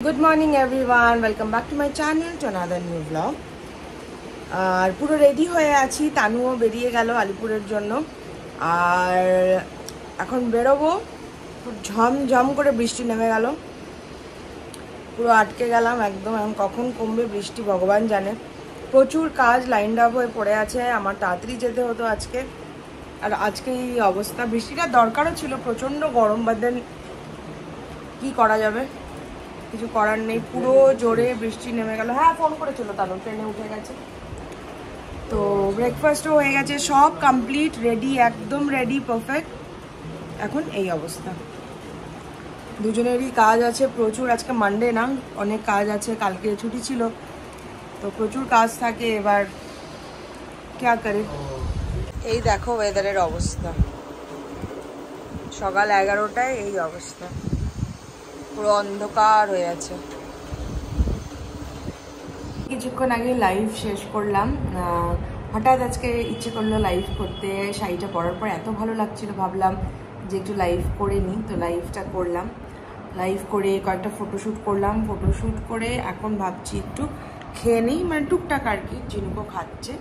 Good morning everyone, welcome back to my channel to another new vlog. আর পুরো ready হয়ে আছি, তানুও বেরিয়ে গেল আলিপুরের জন্য। আর এখন বেরোবো, ঝমঝম করে বৃষ্টি নেমে গেল, পুরো আটকে গেলাম একদম। এখন কখন কমবে বৃষ্টি ভগবান জানে। প্রচুর কাজ লাইন আপ হয়ে পড়ে আছে, আমার তাড়াতাড়ি যেতে হতো আজকে। আর আজকে এই অবস্থা, বৃষ্টিটা দরকারও ছিল, প্রচণ্ড গরম, বাট দেন কী করা যাবে, কিছু করার নেই। পুরো জোরে বৃষ্টি নেমে গেল। হ্যাঁ, ফোন করেছিল, তারও ট্রেনে উঠে গেছে। তো ব্রেকফাস্টও হয়ে গেছে, সব কমপ্লিট, রেডি, একদম রেডি, পারফেক্ট। এখন এই অবস্থা, দুজনেরই কাজ আছে প্রচুর। আজকে মানডে না, অনেক কাজ আছে, কালকে ছুটি ছিল, তো প্রচুর কাজ থাকে। এবার ক্যা করে। এই দেখো ওয়েদারের অবস্থা, সকাল 11টায় এই অবস্থা, পুরো অন্ধকার হয়ে আছে। কিছুক্ষণ আগে লাইভ শেষ করলাম, হঠাৎ আজকে ইচ্ছে করলো লাইভ করতে। শাড়িটা পরার পর এত ভালো লাগছিল, ভাবলাম যে একটু লাইভ করে নিই, তো লাইভটা করলাম। লাইভ করে কয়েকটা ফটোশ্যুট করলাম, ফটোশ্যুট করে এখন ভাবছি একটু খেয়ে নিই, মানে টুকটাক আর কি, জিনুকও খাচ্ছে।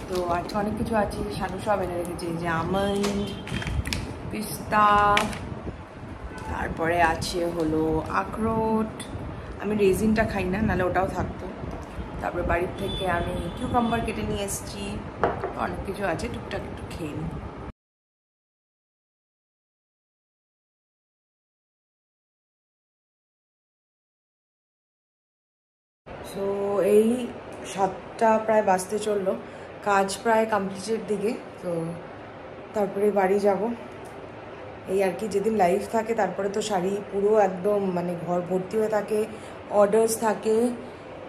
তো আজকে অনেক কিছু আছে, শানু সব এনে রেখেছে, যে আমন্ড, পিস্তা, তারপরে আছে হলো আখরোট। আমি রেজিনটা খাই না, নাহলে ওটাও থাকতো। তারপরে বাড়ির থেকে আমি কিউকাম্বার কেটে নিয়ে এসেছি, অনেক কিছু আছে, টুকটাক একটু খেয়ে নিই। সো এই 7টা প্রায় বাজতে চললো, কাজ প্রায় কমপ্লিটের দিকে। তো তারপরে বাড়ি যাব, এই আর কি। যেদিন লাইভ থাকে তারপরে তো শাড়ি পুরো একদম মানে ঘর ভর্তি হয়ে থাকে, অর্ডার্স থাকে,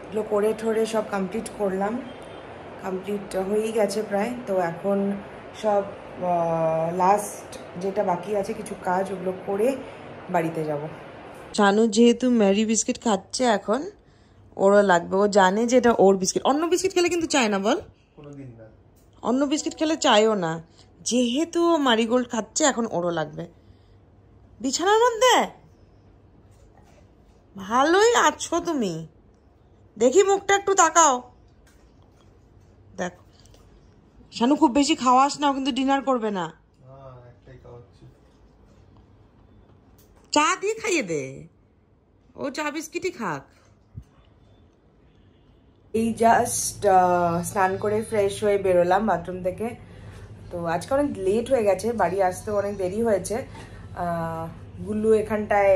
এগুলো করে ঠোরে সব কমপ্লিট করলাম, কমপ্লিট হয়েই গেছে প্রায়। তো এখন সব লাস্ট যেটা বাকি আছে কিছু কাজ, ওগুলো করে বাড়িতে যাব। শানু যেহেতু ম্যারি বিস্কিট খাচ্ছে এখন, ওরও লাগবে, ও জানে যে এটা ওর বিস্কিট। অন্য বিস্কিট খেলে কিন্তু চায় না, বল, অন্য বিস্কিট খেলে চায়ও না। যেহেতু ও মারিগোল্ড খাচ্ছে, এখন ওরও লাগবে। বিছানার মধ্যে ভালোই আছো তুমি, দেখি মুখটা একটু তাকাও। দেখো শানু, খুব বেশি খাওয়াস না, ও কিন্তু ডিনার করবে না। চা দিয়ে খাইয়ে দে, ও চা বিস্কিটই খাক। এই জাস্ট স্নান করে ফ্রেশ হয়ে বেরোলাম বাথরুম থেকে। তো আজকে অনেক লেট হয়ে গেছে, বাড়ি আসতে অনেক দেরি হয়েছে। গুল্লু এখানটায়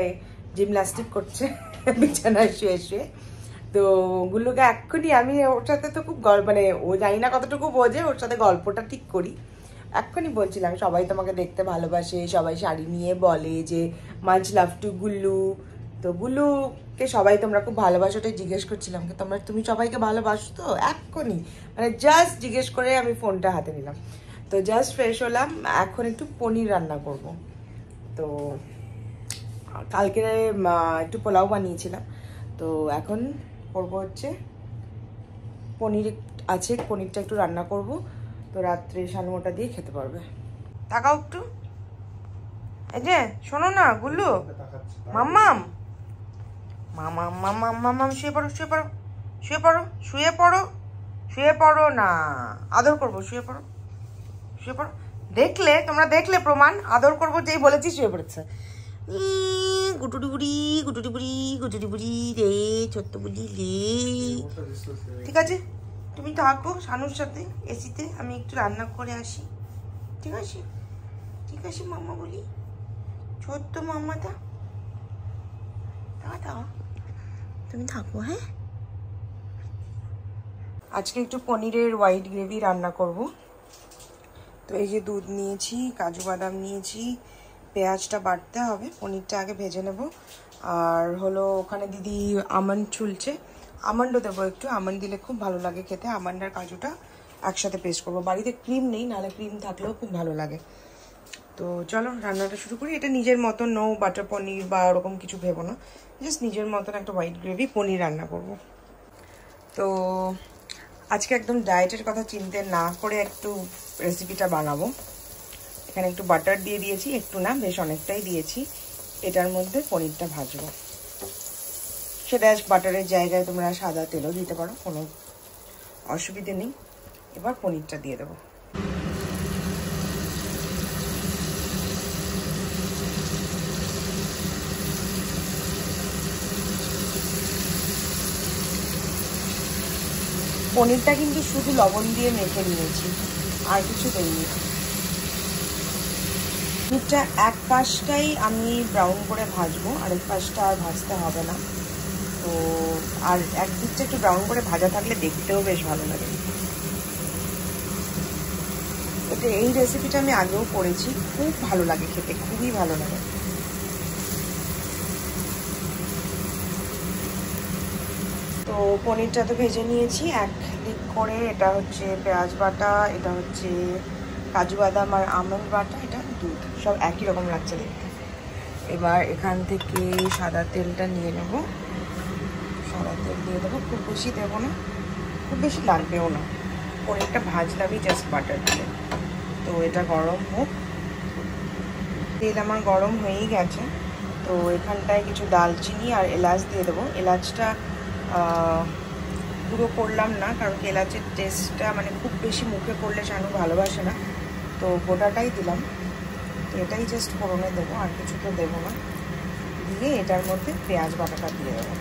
জিমন্যাস্টিক করছে বিছানায় শুয়ে শুয়ে। তো গুল্লুকে এক্ষুনি আমি ওর সাথে তো খুব মানে ও জানি না কতটুকু বোঝে, ওর সাথে গল্পটা ঠিক করি। এক্ষুনি বলছিলাম সবাই তোমাকে দেখতে ভালোবাসে, সবাই শাড়ি নিয়ে বলে যে মাচ লাভ টু গুল্লু। তো গুল্লুকে সবাই তোমরা খুব ভালোবাসো, ওটাই জিজ্ঞেস করছিলাম কি তুমি সবাইকে ভালোবাসো তো। এক্ষুনি মানে জাস্ট জিজ্ঞেস করে আমি ফোনটা হাতে নিলাম। তো জাস্ট ফ্রেশ হলাম, এখন একটু পনির রান্না করব। তো কালকে একটু পোলাও বানিয়েছিলাম, তো এখন করবো হচ্ছে পনির আছে, পনিরটা একটু রান্না করব। তো রাত্রে শানু ওটা দিয়ে খেতে পারবে। তাকাও একটু, এই যে শোনো না গুল্লু, মাম্মাম মামাম মামাম মামাম, শুয়ে পড়ো শুয়ে পড়ো শুয়ে পড়ো শুয়ে পড়ো শুয়ে পড়ো না, আদর করবো, শুয়ে পড়ো শুয়ে পড়ো। দেখলে তোমরা, দেখলে প্রমাণ, আদর করবো যেই বলেছি শুয়ে পড়েছে। গুটুরি বুড়ি গুটুরি বুড়ি গুটুরি বুড়ি রে, ছোট্ট বুড়ি রে। ঠিক আছে, তুমি থাকো শানুর সাথে এসিতে, আমি একটু রান্না করে আসি। ঠিক আছে ঠিক আছে মাম্মা বলি, ছোট্ট মাম্মাটা, দাদা তুমি থাকো। হ্যাঁ, আজকে একটু পনিরের হোয়াইট গ্রেভি রান্না করব। তো এই যে দুধ নিয়েছি, কাজু বাদাম নিয়েছি, পেঁয়াজটা বাটতে হবে, পনিরটা আগে ভেজে নেব। আর হলো ওখানে দিদি আমন্ড ছুলছে, আমন্ডও দেবো একটু, আমন্ড দিলে খুব ভালো লাগে খেতে। আমন্ড আর কাজুটা একসাথে পেস্ট করবো। বাড়িতে ক্রিম নেই, নাহলে ক্রিম থাকলেও খুব ভালো লাগে। তো চলো রান্নাটা শুরু করি। এটা নিজের মতন, নো বাটার পনির বা ওরকম কিছু ভেবো না, জাস্ট নিজের মতন একটা হোয়াইট গ্রেভি পনির রান্না করব। তো আজকে একদম ডায়েটের কথা চিন্তা না করে একটু রেসিপিটা বানাবো। এখানে একটু বাটার দিয়ে দিয়েছি, একটু না বেশ অনেকটাই দিয়েছি। এটার মধ্যে পনিরটা ভাজবো। সেটা বাটারের জায়গায় তোমরা সাদা তেলও দিতে পারো, কোনো অসুবিধে নেই। এবার পনিরটা দিয়ে দেবো। পনিরটা কিন্তু শুধু লবণ দিয়ে মেখে নিয়েছি, আর কিছু দেইনি। পনিরটা এক পাশটাই আমি ব্রাউন করে ভাজবো, আরেক পাশটা আর ভাজতে হবে না। তো আর একদিকটা একটু ব্রাউন করে ভাজা থাকলে দেখতেও বেশ ভালো লাগে। এটা এই রেসিপিটা আমি আগেও করেছি, খুব ভালো লাগে খেতে, খুবই ভালো লাগে। তো পনিরটা তো ভেজে নিয়েছি একদিক করে। এটা হচ্ছে পেঁয়াজ বাটা, এটা হচ্ছে কাজু বাদাম আর আমন্ড বাটা, এটা দুধ, সব একই রকম লাগছে দেখতে। এবার এখান থেকে সাদা তেলটা নিয়ে নেব, সাদা তেল দিয়ে দেবো, খুব বেশি দেবো না, খুব বেশি লাগবেও না। পনিরটা ভাজলামই জাস্ট বাটার দিয়ে। তো এটা গরম হোক, তেল আমার গরম হয়েই গেছে। তো এখানটায় কিছু দালচিনি আর এলাচ দিয়ে দেবো। এলাচটা পুরো করলাম না, কারণ এলাচের টেস্টটা মানে খুব বেশি মুখে পড়লে শানু ভালোবাসে না, তো গোটাটাই দিলাম। তো এটাই জাস্ট ফোড়নে দেবো, আর কিছু তো দেবো না। দিয়ে এটার মধ্যে পেঁয়াজ বাটাটা দিয়ে দেবো।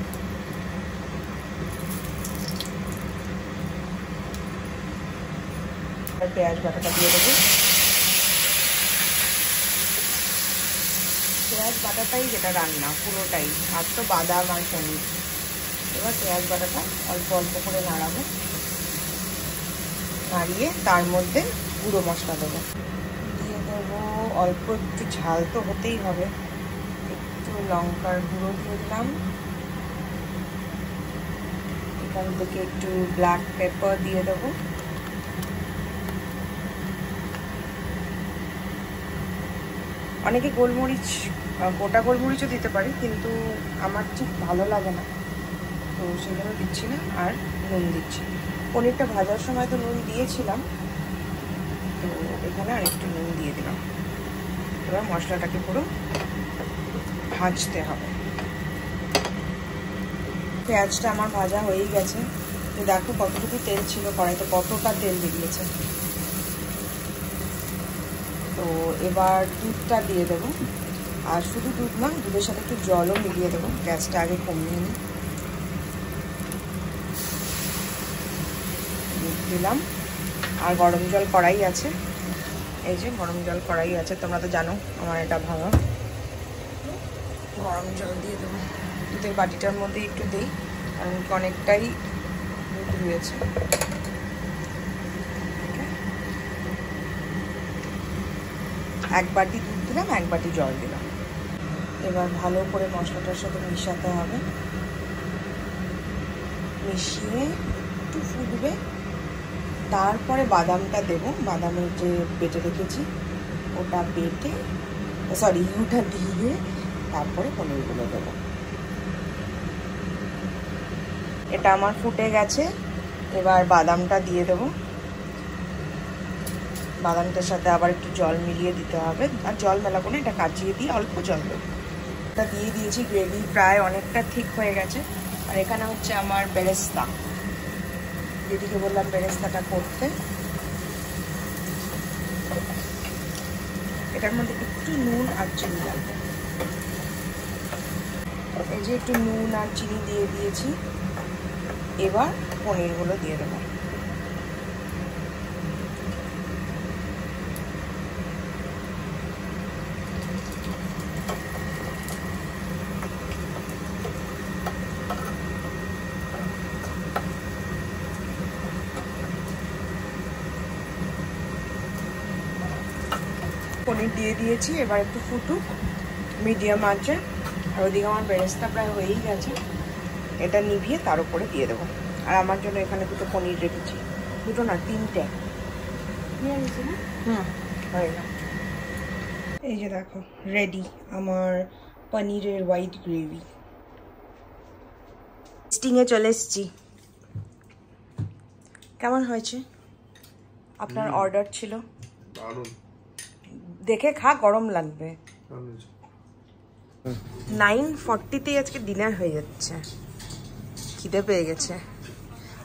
আর পেঁয়াজ বাটাটা দিয়ে দেবো। পেঁয়াজ বাটাটাই যেটা রান্না পুরোটাই, আর তো বাদাম আর পনির। এবার পেঁয়াজ বাটাটা অল্প অল্প করে নাড়াবো, নাড়িয়ে তার মধ্যে গুঁড়ো মশলা দেবো। দিয়ে দেবো অল্প একটু ঝাল তো হতেই হবে, একটু লঙ্কার গুঁড়ো দিয়ে দিলাম। এখান থেকে একটু ব্ল্যাক পেপার দিয়ে দেবো। অনেকে গোলমরিচ, গোটা গোলমরিচও দিতে পারে, কিন্তু আমার ঠিক ভালো লাগে না, তো সেজন্য দিচ্ছি না। আর নুন দিচ্ছি, পনিরটা ভাজার সময় তো নুন দিয়েছিলাম, তো এখানে আর একটু নুন দিয়ে দিলাম। এবার মশলাটাকে পুরো ভাজতে হবে। পেঁয়াজটা আমার ভাজা হয়েই গেছে। তো দেখো কতটুকু তেল ছিল কড়াইতে, কতটা তেল বেরিয়েছে। তো এবার দুধটা দিয়ে দেবো, আর শুধু দুধ না, দুধের সাথে একটু জলও মিলিয়ে দেবো। গ্যাসটা আগে কমিয়ে নিই। দুধ দিলাম, আর গরম জল কড়াই আছে, এই যে গরম জল কড়াই আছে, তোমরা তো জানো আমার এটা ভাঙা। গরম জল দিয়ে দেবো। দুধের বাটিটার মধ্যে একটু দিই, কারণ অনেকটাই দুধ হয়েছে। এক বাটি দুধ দিলাম, এক বাটি জল দিলাম। এবার ভালো করে মশলাটার সাথে মিশাতে হবে। মিশিয়ে একটু ফুটবে, তারপরে বাদামটা দেব। বাদামের যে বেটে রেখেছি ওটা দিয়ে তারপরে পনিরগুলো দেবো। এটা আমার ফুটে গেছে, এবার বাদামটা দিয়ে দেবো। বাদামটার সাথে আবার একটু জল মিলিয়ে দিতে হবে, আর জল মেলাবো না, এটা কাচিয়ে দিয়ে অল্প জল দেবো। এটা দিয়ে দিয়েছি, গ্রেভি প্রায় অনেকটা ঠিক হয়ে গেছে। আর এখানে হচ্ছে আমার বেরেস্তা, দিদিকে বললাম বেরেস্তাটা করতে। এটার মধ্যে একটু নুন আর চিনি লাগবে। এই যে একটু নুন আর চিনি দিয়ে দিয়েছি। এবার পনিরগুলো দিয়ে দেবো। পনির দিয়ে দিয়েছি, এবার একটু ফুটুক মিডিয়াম আঁচে। আর ওদিকে আমার বেরেস্তা প্রায় হয়েই গেছে, এটা নিভিয়ে তার উপরে দিয়ে দেবো। আর আমার জন্য এখানে দুটো পনির রেখেছি, দুটো না তিনটে হয়ে গেল। এই যে দেখো রেডি আমার পনিরের হোয়াইট গ্রেভি। টেস্টিংয়ে চলে এসছি। কেমন হয়েছে? আপনার অর্ডার ছিল, দেখে খা, গরম লাগবে। 9:40তেই আজকে ডিনার হয়ে যাচ্ছে। খিদে পেয়ে গেছে।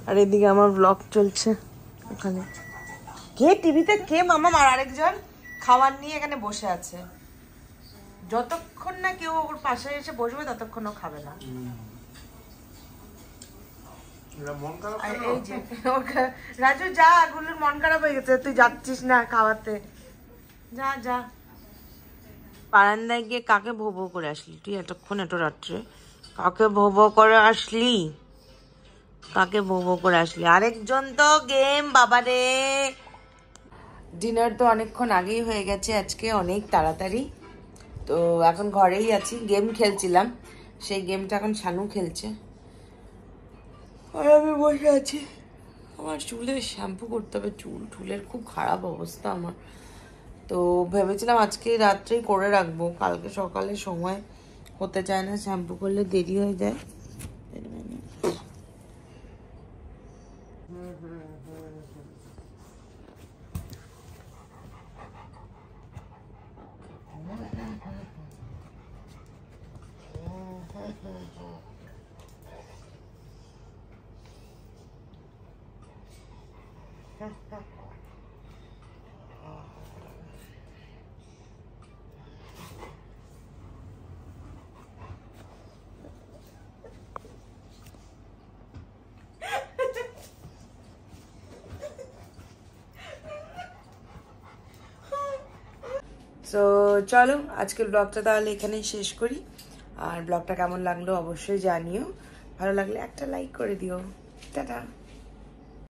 আর এদিকে আমার ব্লগ চলছে ওখানে। কে টিভিতে, কে মামা, আর আরেকজন খাবার নিয়ে এখানে বসে আছে। যতক্ষণ না কেউ ওর পাশে এসে বসবে ততক্ষণ ও খাবে না। রাজু যা, গুলোর মন খারাপ হয়ে গেছে, তুই যাচ্ছিস না খাওয়াতে, যা যা। বারান্দায় গিয়ে কাকে ভো ভো করে আসলি তুই এতক্ষণ, এত রাত্রে? কাকে ভো ভো করে আসলি? কাকে ভো ভো করে আসলি? আরেকজন তো গেম, বাবারে। ডিনার তো অনেকক্ষণ আগেই হয়ে গেছে আজকে, অনেক তাড়াতাড়ি। তো এখন ঘরেই আছি, গেম খেলছিলাম, সেই গেমটা এখন শানু খেলছে আর আমি বসে আছি। আমার চুলে শ্যাম্পু করতে হবে, চুলের খুব খারাপ অবস্থা আমার। তো ভেবেছিলাম আজকে রাত্রেই করে রাখবো, কালকে সকালে সময় হতে চায় না, শ্যাম্পু করলে দেরি হয়ে যায়। তো চলো আজকের ব্লগটা তাহলে এখানেই শেষ করি। আর ব্লগটা কেমন লাগলো অবশ্যই জানিও, ভালো লাগলে একটা লাইক করে দিও। টাটা।